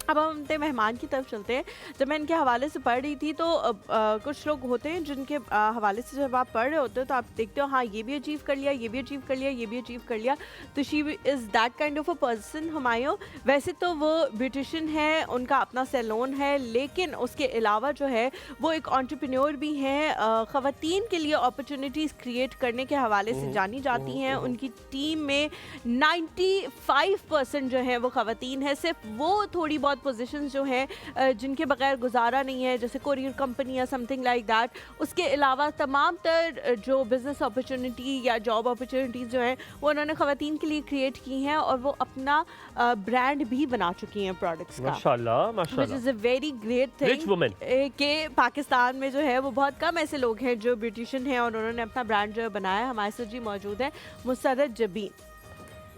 अब हम अपने मेहमान की तरफ चलते हैं। जब मैं इनके हवाले से पढ़ रही थी तो कुछ लोग होते हैं जिनके हवाले से जब आप पढ़ रहे होते हो तो आप देखते हो हाँ ये भी अचीव कर लिया, ये भी अचीव कर लिया, ये भी अचीव कर लिया। तो she is that kind of a person Humayun. वैसे तो वो ब्यूटिशियन है, उनका अपना सैलून है, लेकिन उसके अलावा जो है वो एक एंटरप्रेन्योर भी हैं। ख़वातीन के लिए अपॉर्चुनिटीज़ क्रिएट करने के हवाले से जानी जाती हैं। उनकी टीम में 95% जो है वो ख़वातीन है। सिर्फ वो थोड़ी बहुत पोजीशंस जो हैं जिनके बगैर गुजारा नहीं है, जैसे कोरियर कंपनी या समथिंग लाइक दैट। उसके अलावा तमाम तर जो बिज़नेस अपॉर्चुनिटी या जॉब अपॉर्चुनिटीज़ जो हैं वो उन्होंने ख़वातीन के लिए क्रिएट की हैं और वो अपना ब्रांड भी बना चुकी हैं प्रोडक्ट्स का, माशाल्लाह विच माशाल्लाह। Is a very great thing. Rich women. कि पाकिस्तान में जो है वो बहुत कम ऐसे लोग हैं जो ब्यूटिशियन हैं और उन्होंने अपना ब्रांड जो है बनाया है। हमारे साथ जी मौजूद है मुसर्रत जबीन।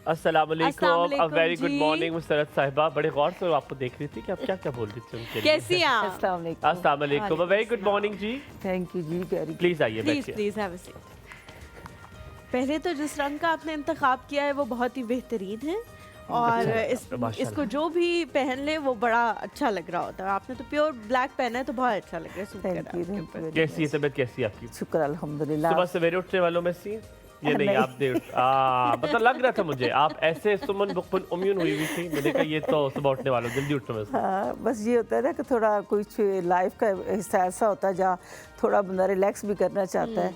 अस्सलाम वालेकुम, अ वेरी गुड जी। मॉर्निंग मुसर्रत साहिबा। बड़े गौर से आपको देख रही थी कि आप क्या क्या बोल रही थी उनके लिए। कैसी हैं आप? अस्सलाम वालेकुम। अस्सलाम वालेकुम, अ वेरी गुड मॉर्निंग जी। थैंक यू जी, वेरी प्लीज आइए प्लीज बैठिए। Please have a seat. पहले तो जिस रंग का आपने इंतखाब किया है वो बहुत ही बेहतरीन है और माशाल्लाह। इसको जो भी पहन ले वो बड़ा अच्छा लग रहा होता है। आपने तो प्योर ब्लैक पहना है तो बहुत अच्छा लग रहा है, सूट कर थैंक रहा यू, है आपके ऊपर। कैसी है तबीयत, कैसी है आपकी? शुक्र अल्हम्दुलिल्लाह। सुबह सवेरे उठने वालों में सी ये नहीं नहीं। आप दे मतलब लग रहा था मुझे आप ऐसे सुमन बुकमन उम्यून हुई हुई थी। मैंने कहा ये तो सुबह उठने वालों जल्दी उठने में से। हाँ, बस ये होता है ना कि थोड़ा कुछ लाइफ का हिस्सा ऐसा होता है जहाँ थोड़ा बंदा रिलैक्स भी करना चाहता है।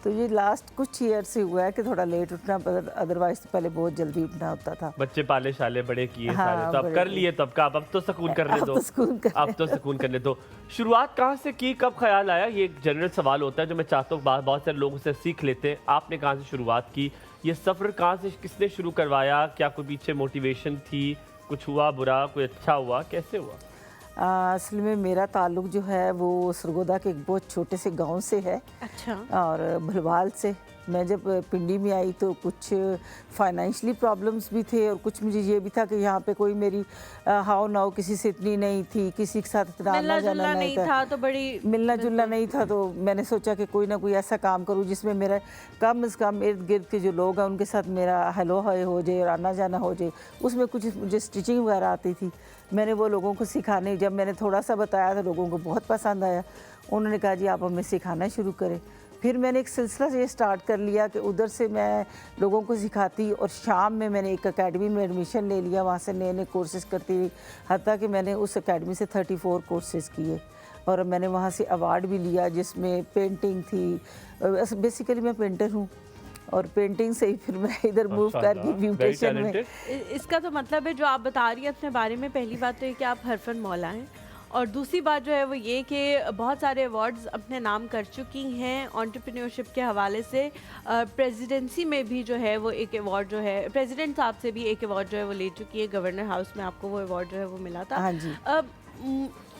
तो ये लास्ट कुछ ईयर से हुआ है कि थोड़ा लेट उठना, अदरवाइज तो पहले बहुत जल्दी उठना होता था। बच्चे पाले शाले बड़े किए हाँ, सारे तो अब बड़े कर किए। लिए तो अब तो सुकून करने अब दो। तो सुकून कर अब तो सुकून करने दो। शुरुआत कहाँ से की, कब ख्याल आया? ये एक जनरल सवाल होता है जो मैं चाहता हूँ बहुत सारे लोग उसे सीख लेते हैं। आपने कहाँ से शुरुआत की? ये सफ़र कहाँ से, किसने शुरू करवाया? क्या कोई पीछे मोटिवेशन थी? कुछ हुआ बुरा, कोई अच्छा हुआ, कैसे हुआ? असल में मेरा ताल्लुक़ जो है वो सरगोदा के एक बहुत छोटे से गांव से है अच्छा। और भलवाल से। मैं जब पिंडी में आई तो कुछ फाइनेंशियली प्रॉब्लम्स भी थे और कुछ मुझे ये भी था कि यहाँ पे कोई मेरी हाव नाव किसी से इतनी नहीं थी, किसी के साथ इतना मिलना आना जाना जुलना नहीं नहीं था, था तो बड़ी मिलना जुलना नहीं था। तो मैंने सोचा कि कोई ना कोई ऐसा काम करूँ जिसमें मेरा कम से कम इर्द गिर्द के जो लोग हैं उनके साथ मेरा हेलो हाय हो जाए और आना जाना हो जाए। उसमें कुछ मुझे स्टिचिंग वगैरह आती थी, मैंने वो लोगों को सिखाने, जब मैंने थोड़ा सा बताया तो लोगों को बहुत पसंद आया। उन्होंने कहा जी आप हमें सिखाना शुरू करें। फिर मैंने एक सिलसिला ये स्टार्ट कर लिया कि उधर से मैं लोगों को सिखाती और शाम में मैंने एक एकेडमी में एडमिशन ले लिया, वहाँ से नए नए कोर्सेज़ करती रही। हत्ता कि मैंने उस एकेडमी से 34 कोर्सेज़ किए और मैंने वहाँ से अवार्ड भी लिया जिसमें पेंटिंग थी। बेसिकली मैं पेंटर हूँ और पेंटिंग से ही फिर मैं इधर मूव कर गई ब्यूटिशियन में। इसका तो मतलब है जो आप बता रही हैं अपने बारे में, पहली बात तो ये कि आप हरफन मौला हैं और दूसरी बात जो है वो ये कि बहुत सारे अवार्ड्स अपने नाम कर चुकी हैं एंटरप्रेन्योरशिप के हवाले से। प्रेसिडेंसी में भी जो है वो एक अवार्ड जो है प्रेसिडेंट साहब से भी एक अवार्ड जो है वो ले चुकी है। गवर्नर हाउस में आपको वो अवार्ड जो है वो मिला था। हाँ जी। अब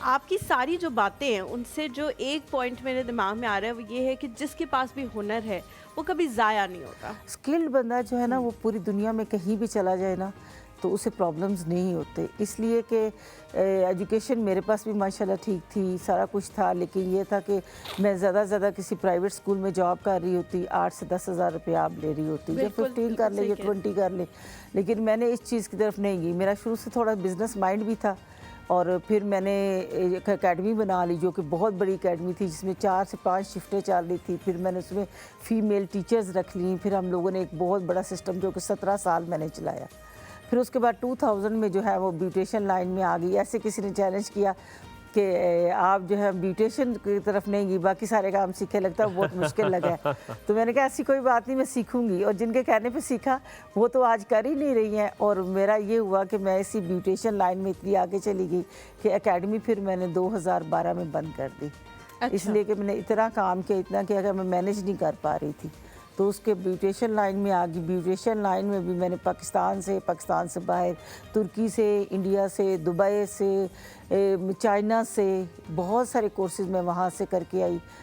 आपकी सारी जो बातें हैं उनसे जो एक पॉइंट मेरे दिमाग में आ रहा है वो ये है कि जिसके पास भी हुनर है वो कभी ज़ाया नहीं होता। स्किल्ड बंदा जो है ना वो पूरी दुनिया में कहीं भी चला जाए ना तो उसे प्रॉब्लम्स नहीं होते। इसलिए कि एजुकेशन मेरे पास भी माशाल्लाह ठीक थी, सारा कुछ था, लेकिन ये था कि मैं ज़्यादा से ज़्यादा किसी प्राइवेट स्कूल में जॉब कर रही होती, 8 से 10 हज़ार रुपये आप ले रही होती, या 15 कर ले या 20 कर ले, लेकिन मैंने इस चीज़ की तरफ नहीं गई। मेरा शुरू से थोड़ा बिजनेस माइंड भी था और फिर मैंने एक एकेडमी बना ली जो कि बहुत बड़ी एकेडमी थी जिसमें 4 से 5 शिफ्टें चल रही थी। फिर मैंने उसमें फ़ीमेल टीचर्स रख ली। फिर हम लोगों ने एक बहुत बड़ा सिस्टम जो कि 17 साल मैंने चलाया। फिर उसके बाद 2000 में जो है वो ब्यूटिशियन लाइन में आ गई। ऐसे किसी ने चैलेंज किया कि आप जो है ब्यूटिशियन की तरफ नहीं गई, बाकी सारे काम सीखे, लगता है बहुत मुश्किल लगा है। तो मैंने कहा ऐसी कोई बात नहीं, मैं सीखूंगी। और जिनके कहने पे सीखा वो तो आज कर ही नहीं रही हैं। और मेरा ये हुआ कि मैं इसी ब्यूटिशियन लाइन में इतनी आगे चली गई कि एकेडमी फिर मैंने 2012 में बंद कर दी। अच्छा। इसलिए कि मैंने इतना काम किया, इतना किया कि मैं मैनेज नहीं कर पा रही थी। तो उसके ब्यूटिशियन लाइन में आ गई। ब्यूटिशियन लाइन में भी मैंने पाकिस्तान से बाहर, तुर्की से, इंडिया से, दुबई से, चाइना से बहुत सारे कोर्सेज़ मैं वहाँ से करके आई।